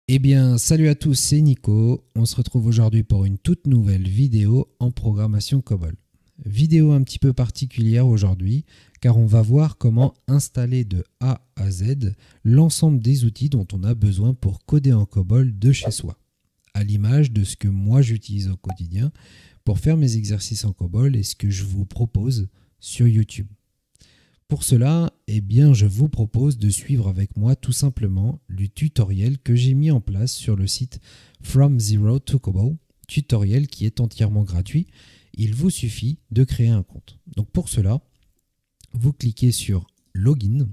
Eh bien, salut à tous, c'est Nico. On se retrouve aujourd'hui pour une toute nouvelle vidéo en programmation COBOL. Vidéo un petit peu particulière aujourd'hui, car on va voir comment installer de A à Z l'ensemble des outils dont on a besoin pour coder en COBOL de chez soi, à l'image de ce que moi j'utilise au quotidien pour faire mes exercices en COBOL et ce que je vous propose sur YouTube. Pour cela, eh bien, je vous propose de suivre avec moi tout simplement le tutoriel que j'ai mis en place sur le site From Zero to COBOL, tutoriel qui est entièrement gratuit. Il vous suffit de créer un compte. Donc pour cela, vous cliquez sur Login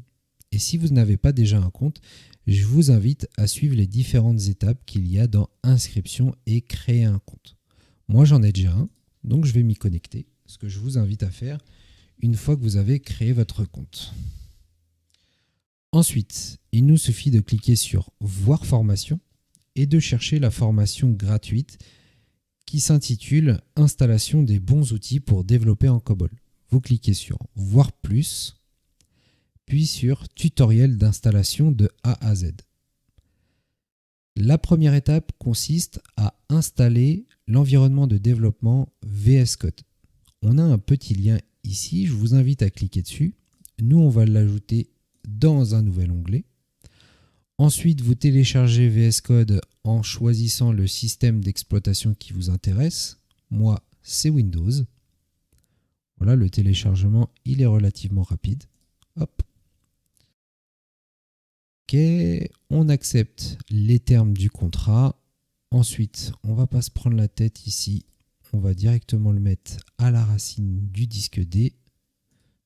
et si vous n'avez pas déjà un compte, je vous invite à suivre les différentes étapes qu'il y a dans Inscription et Créer un compte. Moi, j'en ai déjà un, donc je vais m'y connecter. Ce que je vous invite à faire une fois que vous avez créé votre compte. Ensuite, il nous suffit de cliquer sur Voir formation et de chercher la formation gratuite qui s'intitule Installation des bons outils pour développer en COBOL. Vous cliquez sur Voir plus, puis sur Tutoriel d'installation de A à Z. La première étape consiste à installer l'environnement de développement VS Code. On a un petit lien ici, je vous invite à cliquer dessus. Nous, on va l'ajouter dans un nouvel onglet. Ensuite, vous téléchargez VS Code en choisissant le système d'exploitation qui vous intéresse. Moi, c'est Windows. Voilà, le téléchargement, il est relativement rapide. Hop. Ok, on accepte les termes du contrat. Ensuite, on ne va pas se prendre la tête ici. On va directement le mettre à la racine du disque D.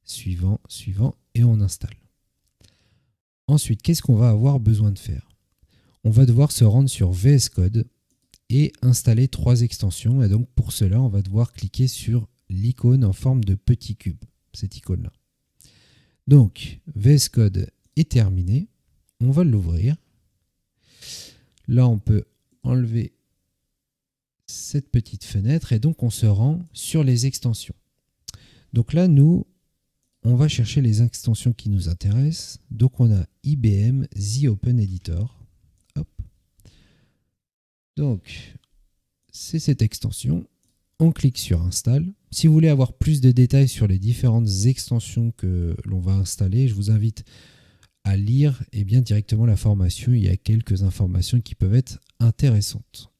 Suivant, et on installe. Ensuite, qu'est-ce qu'on va avoir besoin de faire? On va devoir se rendre sur VS Code et installer 3 extensions. Et donc pour cela, on va devoir cliquer sur l'icône en forme de petit cube, cette icône-là. Donc, VS Code est terminé. On va l'ouvrir. Là, on peut enlever cette petite fenêtre et donc on se rend sur les extensions. Donc là, nous, on va chercher les extensions qui nous intéressent. Donc on a IBM The Open Editor. Hop. Donc, c'est cette extension. On clique sur Install. Si vous voulez avoir plus de détails sur les différentes extensions que l'on va installer, je vous invite à lire bien directement la formation. Il y a quelques informations qui peuvent être intéressantes.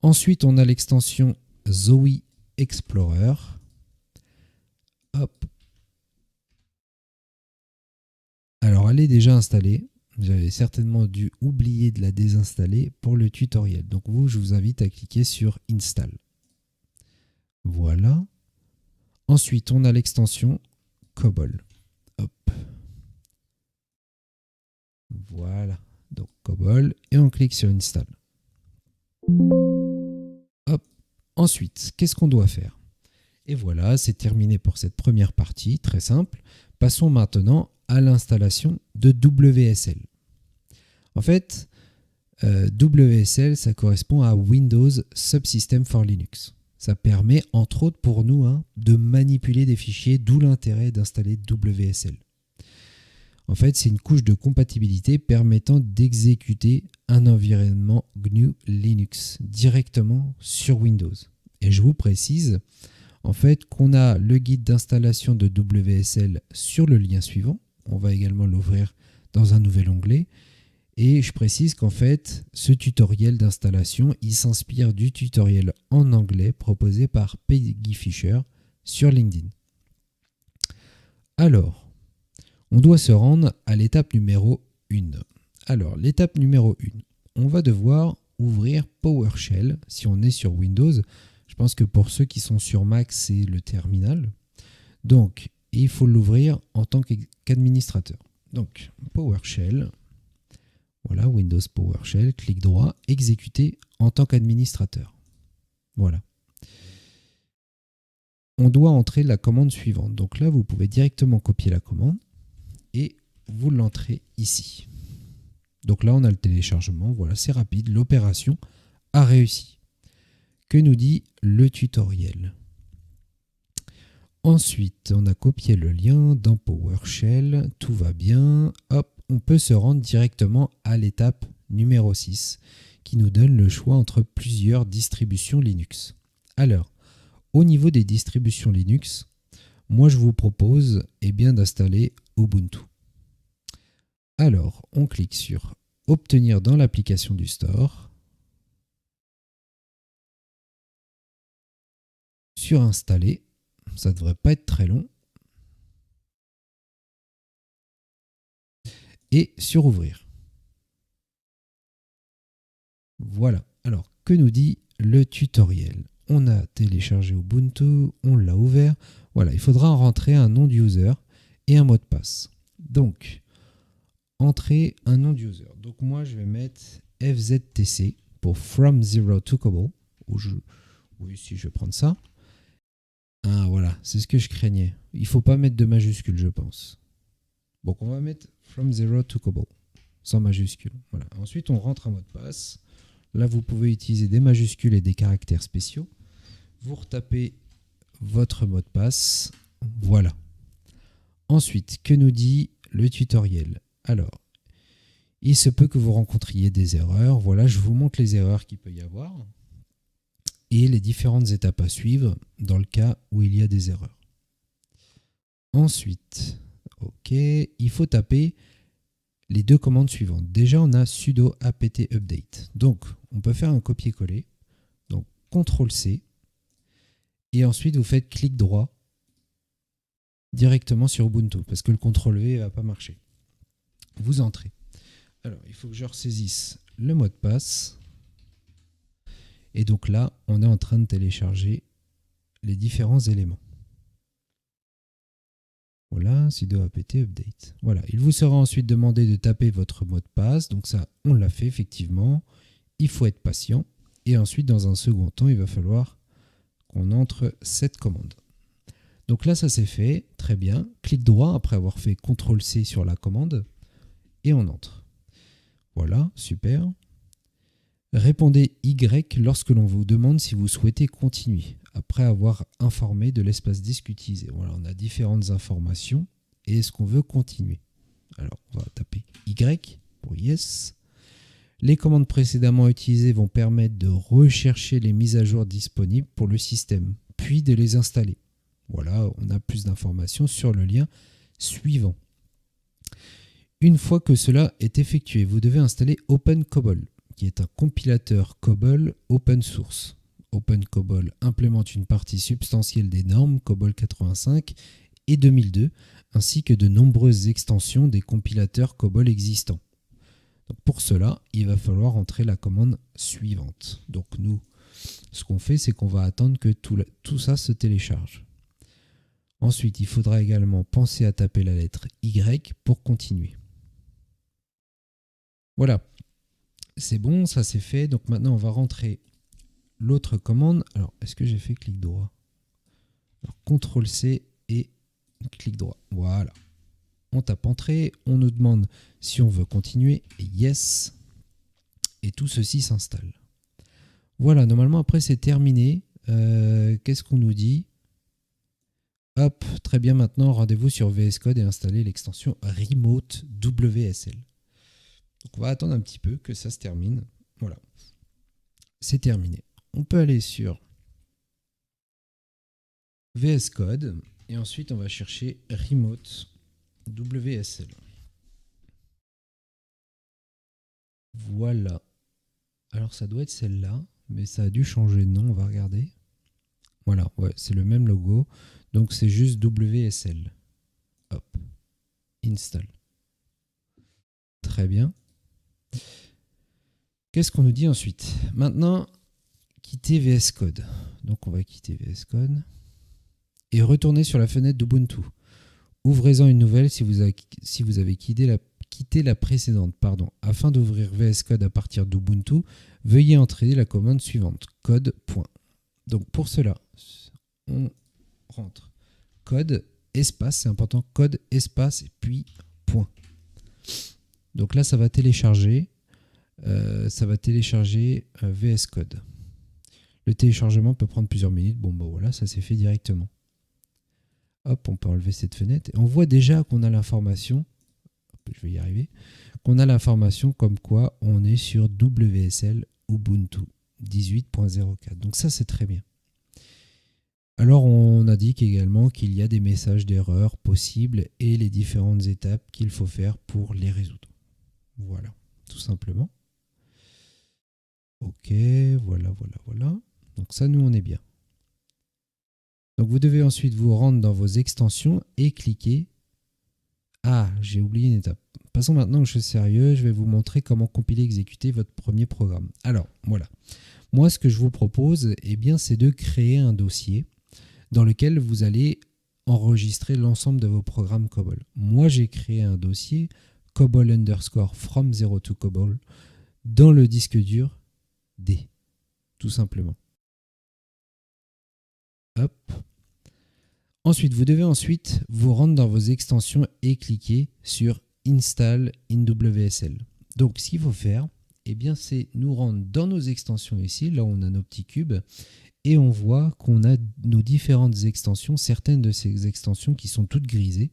Ensuite, on a l'extension Zoe Explorer. Hop. Alors, elle est déjà installée. Vous avez certainement dû oublier de la désinstaller pour le tutoriel. Donc, je vous invite à cliquer sur Install. Voilà. Ensuite, on a l'extension COBOL. Hop. Voilà. Donc, COBOL. Et on clique sur Install. Hop. Ensuite, qu'est-ce qu'on doit faire? Et voilà, c'est terminé pour cette première partie. Très simple. Passons maintenant à l'installation de WSL. En fait, WSL, ça correspond à Windows Subsystem for Linux. Ça permet, entre autres pour nous, de manipuler des fichiers, d'où l'intérêt d'installer WSL. En fait, c'est une couche de compatibilité permettant d'exécuter un environnement GNU Linux directement sur Windows. Et je vous précise, en fait, qu'on a le guide d'installation de WSL sur le lien suivant. On va également l'ouvrir dans un nouvel onglet. Et je précise qu'en fait, ce tutoriel d'installation, il s'inspire du tutoriel en anglais proposé par Peggy Fisher sur LinkedIn. Alors, on doit se rendre à l'étape numéro 1. Alors, l'étape numéro 1, on va devoir ouvrir PowerShell si on est sur Windows. Je pense que pour ceux qui sont sur Mac, c'est le terminal. Donc, il faut l'ouvrir en tant qu'administrateur. Donc, PowerShell, voilà, Windows PowerShell, clic droit, exécuter en tant qu'administrateur. Voilà. On doit entrer la commande suivante. Donc là, vous pouvez directement copier la commande et vous l'entrez ici. Donc là, on a le téléchargement. Voilà, c'est rapide. L'opération a réussi. que nous dit le tutoriel. Ensuite, on a copié le lien dans PowerShell, tout va bien. Hop, on peut se rendre directement à l'étape numéro 6 qui nous donne le choix entre plusieurs distributions Linux. Alors, au niveau des distributions Linux, moi je vous propose d'installer Ubuntu. Alors, on clique sur Obtenir dans l'application du store, sur Installer. Ça ne devrait pas être très long. Et sur Ouvrir. Voilà. Alors, que nous dit le tutoriel? On a téléchargé Ubuntu, on l'a ouvert. Voilà, il faudra rentrer un nom d'user et un mot de passe. Donc, entrer un nom d'user. Donc, moi, je vais mettre FZTC pour From Zero to Cobol. Oui, si je vais prendre ça. Ah voilà, c'est ce que je craignais. Il ne faut pas mettre de majuscule, je pense. Donc on va mettre From Zero to Cobol, sans majuscule. Voilà. Ensuite, on rentre un mot de passe. Là, vous pouvez utiliser des majuscules et des caractères spéciaux. Vous retapez votre mot de passe. Voilà. Ensuite, que nous dit le tutoriel? Alors, il se peut que vous rencontriez des erreurs. Voilà, je vous montre les erreurs qu'il peut y avoir et les différentes étapes à suivre dans le cas où il y a des erreurs. Ensuite, ok, il faut taper les deux commandes suivantes. Déjà, on a sudo apt update. Donc, on peut faire un copier-coller. Donc, CTRL-C. Et ensuite, vous faites clic droit directement sur Ubuntu parce que le CTRL-V ne va pas marcher. Vous entrez. Alors, il faut que je ressaisisse le mot de passe. Et donc là, on est en train de télécharger les différents éléments. Voilà, sudo apt update. Voilà, il vous sera ensuite demandé de taper votre mot de passe. Donc ça, on l'a fait effectivement. Il faut être patient. Et ensuite, dans un second temps, il va falloir qu'on entre cette commande. Donc là, ça c'est fait. Très bien. Clic droit après avoir fait CTRL-C sur la commande. Et on entre. Voilà, super. Répondez Y lorsque l'on vous demande si vous souhaitez continuer, après avoir informé de l'espace disque utilisé. Voilà, on a différentes informations et est-ce qu'on veut continuer? Alors, on va taper Y pour Yes. Les commandes précédemment utilisées vont permettre de rechercher les mises à jour disponibles pour le système, puis de les installer. Voilà, on a plus d'informations sur le lien suivant. Une fois que cela est effectué, vous devez installer OpenCobol, qui est un compilateur COBOL open source. OpenCobol implémente une partie substantielle des normes COBOL 85 et 2002, ainsi que de nombreuses extensions des compilateurs COBOL existants. Donc pour cela, il va falloir entrer la commande suivante. Donc nous, ce qu'on fait, c'est qu'on va attendre que tout ça se télécharge. Ensuite, il faudra également penser à taper la lettre Y pour continuer. Voilà. C'est bon, ça c'est fait. Donc maintenant, on va rentrer l'autre commande. Alors, est-ce que j'ai fait clic droit? Alors, CTRL-C et clic droit. Voilà. On tape Entrée. On nous demande si on veut continuer. Et Yes. Et tout ceci s'installe. Voilà, normalement, après, c'est terminé. Qu'est-ce qu'on nous dit? Hop, très bien. Maintenant, rendez-vous sur VS Code et installez l'extension Remote WSL. Donc on va attendre un petit peu que ça se termine. Voilà, c'est terminé. On peut aller sur VS Code et ensuite on va chercher Remote WSL. Voilà. Alors ça doit être celle-là, mais ça a dû changer de nom, on va regarder. Voilà, ouais, c'est le même logo. Donc c'est juste WSL. Hop. Install. Très bien. Qu'est-ce qu'on nous dit ensuite? Maintenant, quitter VS Code. Donc on va quitter VS Code et retourner sur la fenêtre d'Ubuntu. Ouvrez-en une nouvelle si vous avez quitté la précédente. Afin d'ouvrir VS Code à partir d'Ubuntu, veuillez entrer la commande suivante, code. Donc pour cela, on rentre code, espace, c'est important, code, espace, et puis point. Donc là, ça va télécharger VS Code. Le téléchargement peut prendre plusieurs minutes. Bon, bah voilà, ça s'est fait directement. Hop, on peut enlever cette fenêtre. Et on voit déjà qu'on a l'information, je vais y arriver, qu'on a l'information comme quoi on est sur WSL Ubuntu 18.04. Donc ça, c'est très bien. Alors, on indique également qu'il y a des messages d'erreur possibles et les différentes étapes qu'il faut faire pour les résoudre. Voilà, tout simplement. Ok, voilà. Donc ça, nous, on est bien. Donc vous devez ensuite vous rendre dans vos extensions et cliquer. Ah, j'ai oublié une étape. Passons maintenant aux choses sérieuses. Je vais vous montrer comment compiler et exécuter votre premier programme. Alors, voilà. Moi, ce que je vous propose, c'est de créer un dossier dans lequel vous allez enregistrer l'ensemble de vos programmes COBOL. Moi, j'ai créé un dossier COBOL _ from 0 to COBOL dans le disque dur D, tout simplement. Hop. Ensuite, vous devez vous rendre dans vos extensions et cliquer sur Install in WSL. Donc, ce qu'il faut faire, c'est nous rendre dans nos extensions ici, là où on a nos petits cubes, et on voit qu'on a nos différentes extensions, certaines de ces extensions qui sont toutes grisées,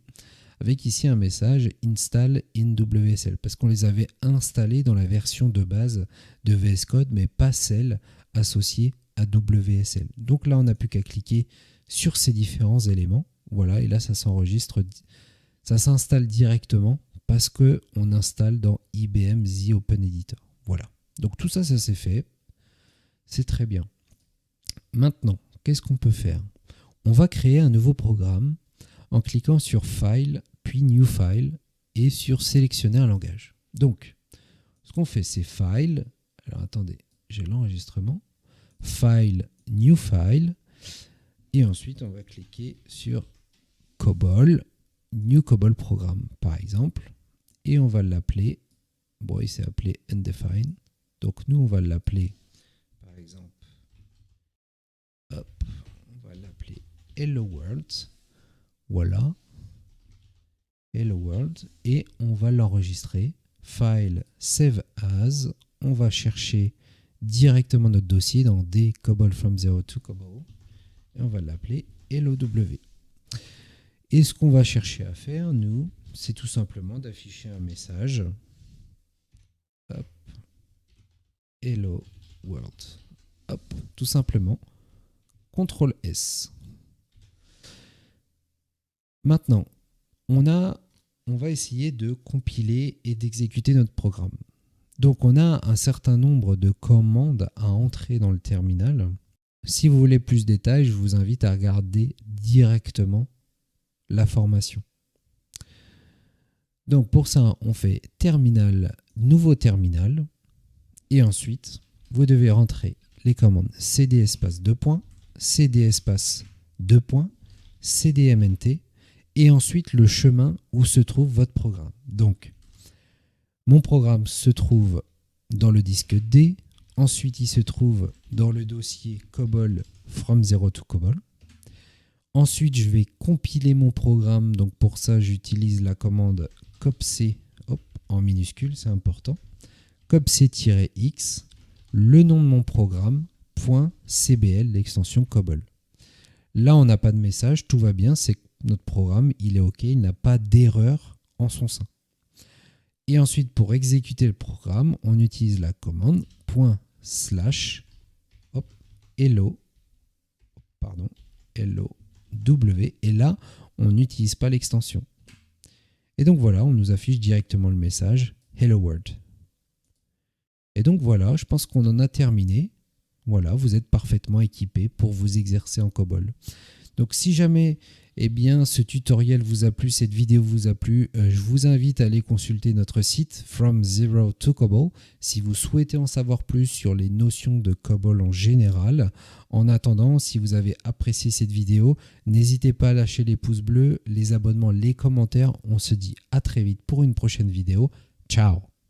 avec ici un message Install in WSL, parce qu'on les avait installées dans la version de base de VS Code, mais pas celle associée à WSL. Donc là, on n'a plus qu'à cliquer sur ces différents éléments. Voilà, et là, ça s'enregistre, ça s'installe directement parce qu'on installe dans IBM The Open Editor. Voilà. Donc tout ça, ça s'est fait. C'est très bien. Maintenant, qu'est-ce qu'on peut faire? On va créer un nouveau programme en cliquant sur File, puis New File, et sur Sélectionner un langage. Donc, ce qu'on fait, c'est File. Alors, attendez, j'ai l'enregistrement. File, New File. Et ensuite, on va cliquer sur COBOL, New COBOL Programme, par exemple. Et on va l'appeler, bon, il s'est appelé Undefined. Donc, nous, on va l'appeler, par exemple, hop, on va l'appeler Hello World. Voilà. Hello World. Et on va l'enregistrer. File, Save As. On va chercher directement notre dossier dans D COBOL from 0 to COBOL. Et on va l'appeler LOW. Et ce qu'on va chercher à faire, nous, c'est tout simplement d'afficher un message. Hop. Hello World. Hop. Tout simplement. CTRL S. Maintenant, on va essayer de compiler et d'exécuter notre programme. Donc, on a un certain nombre de commandes à entrer dans le terminal. Si vous voulez plus de détails, je vous invite à regarder directement la formation. Donc pour ça, on fait terminal, nouveau terminal, et ensuite, vous devez rentrer les commandes cd espace 2 points, cd espace 2 points, cdmnt, et ensuite le chemin où se trouve votre programme. Donc, mon programme se trouve dans le disque D. Ensuite, il se trouve dans le dossier COBOL from 0 to COBOL. Ensuite, je vais compiler mon programme. Donc pour ça, j'utilise la commande copc, en minuscule, c'est important. copc-x, le nom de mon programme, .cbl, l'extension COBOL. Là, on n'a pas de message, tout va bien, c'est que notre programme, il est OK, il n'a pas d'erreur en son sein. Et ensuite, pour exécuter le programme, on utilise la commande ./hello, w, et là, on n'utilise pas l'extension. Et donc voilà, on nous affiche directement le message Hello World. Et donc voilà, je pense qu'on en a terminé. Voilà, vous êtes parfaitement équipé pour vous exercer en COBOL. Donc si jamais ce tutoriel vous a plu, cette vidéo vous a plu, je vous invite à aller consulter notre site From Zero to COBOL si vous souhaitez en savoir plus sur les notions de COBOL en général. En attendant, si vous avez apprécié cette vidéo, n'hésitez pas à lâcher les pouces bleus, les abonnements, les commentaires. On se dit à très vite pour une prochaine vidéo. Ciao!